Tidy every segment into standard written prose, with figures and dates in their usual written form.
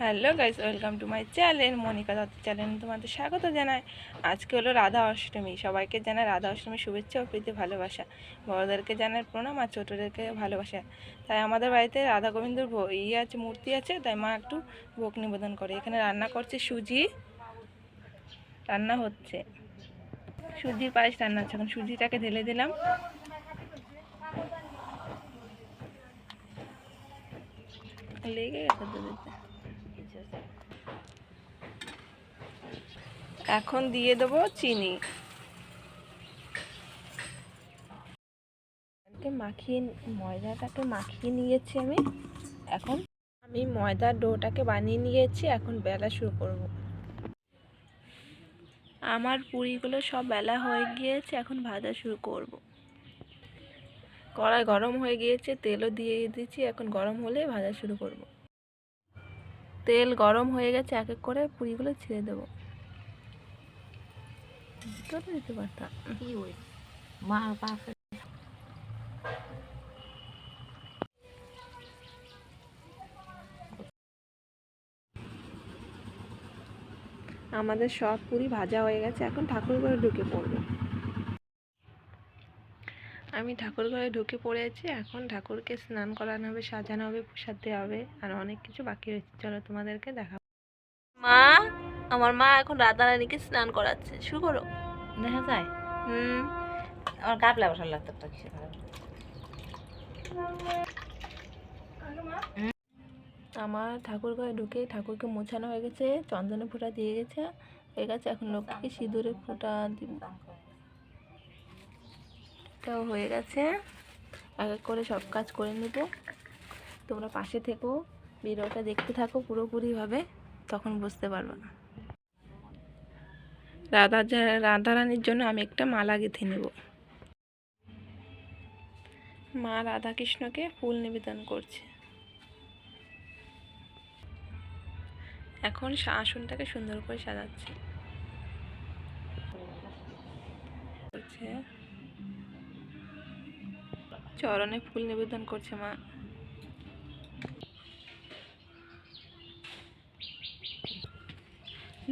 Hello guys, welcome to my channel Monika Dutta channel তোমাদের স্বাগত জানাই। আজকে হলো রাধা অষ্টমী। সবাইকে জানাই রাধা অষ্টমীর শুভেচ্ছা ও প্রীতি ভালোবাসা। বড়োদেরকে জানাই প্রণাম আর ছোটোদেরকে ভালোবাসা। তাই আমাদের বাড়িতে রাধা গোবিন্দর আছে, মূর্তি আছে, তাই মা একটু ভোগ নিবেদন করে। এখানে রান্না করছে সুজি, রান্না হচ্ছে সুজির পায়েস রান্না হচ্ছে। এখন সুজিটাকে ঢেলে দিলাম। লেগে গেছে তো দিতে। এখন দিয়ে দেবো চিনি। ময়দাটাকে মাখিয়ে নিয়েছি আমি। এখন আমি ময়দার ডোটাকে বানিয়ে নিয়েছি। এখন বেলা শুরু করব। আমার পুরিগুলো সব বেলা হয়ে গিয়েছে, এখন ভাজা শুরু করব। কড়াই গরম হয়ে গিয়েছে, তেলও দিয়ে দিয়েছি। এখন গরম হলে ভাজা শুরু করব। তেল গরম হয়ে গেছে, এক এক করে পুরিগুলো ছেড়ে দেবো। দিতে পারতাম। আমাদের সব পুরি ভাজা হয়ে গেছে। এখন ঠাকুর ঘরে ঢুকে পড়বো। আমি ঠাকুর ঘরে ঢুকে পড়েছি। এখন ঠাকুরকে স্নান করানো হবে, সাজানো হবে, প্রসাদ দেওয়া হবে, আর অনেক কিছু বাকি রয়েছে। চলো তোমাদেরকে দেখাবো। আমার মা এখন রাধারানীকে স্নান করাচ্ছে। শুরু করো। দেখা যায় আমার গাবলা বসার লাগতো একটা কিছু। আমার ঠাকুর ঘরে ঢুকে ঠাকুরকে মোছানো হয়ে গেছে, চন্দনে ফোঁটা দিয়ে গেছে হয়ে গেছে। এখন লক্ষ্মীকে সিঁদুরে ফোঁটা দিব। এটাও হয়ে গেছে। এক এক করে সব কাজ করে নেব। তোমরা পাশে থেকো, ভিডিওটা দেখতে থাকো পুরোপুরিভাবে, তখন বুঝতে পারবে না। রাধারানীর জন্য আমি একটা মালা গেঁথে নেব। মা রাধাকৃষ্ণকে ফুল নিবেদন করছে। এখন আসনটাকে সুন্দর করে সাজাচ্ছে। চরণে ফুল নিবেদন করছে মা।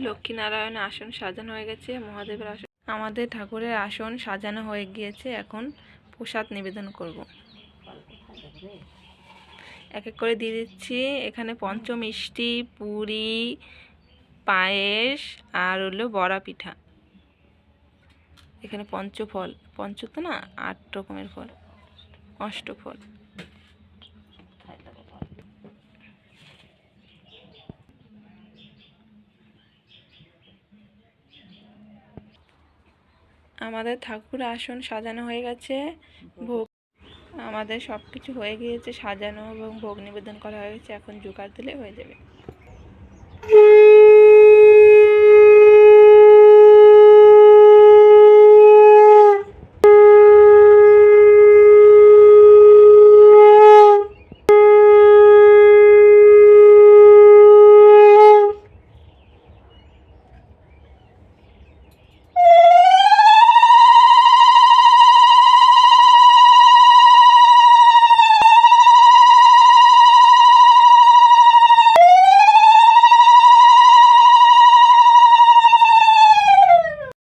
লক্ষ্মীনারায়ণ আসন সাজানো হয়ে গেছে। মহাদেবের আসন, আমাদের ঠাকুরের আসন সাজানো হয়ে গিয়েছে। এখন প্রসাদ নিবেদন করব। এক এক করে দিয়ে দিচ্ছি। এখানে পঞ্চমিষ্টি, পুরি, পায়েস আর হলো বড়া পিঠা। এখানে পঞ্চফল, পঞ্চ তো না, 8 রকমের ফল, অষ্টফল। আমাদের ঠাকুর আসন সাজানো হয়ে গেছে। ভোগ, আমাদের সব কিছু হয়ে গিয়েছে, সাজানো এবং ভোগ নিবেদন করা হয়ে গেছে। এখন জোগাড় দিলে হয়ে যাবে।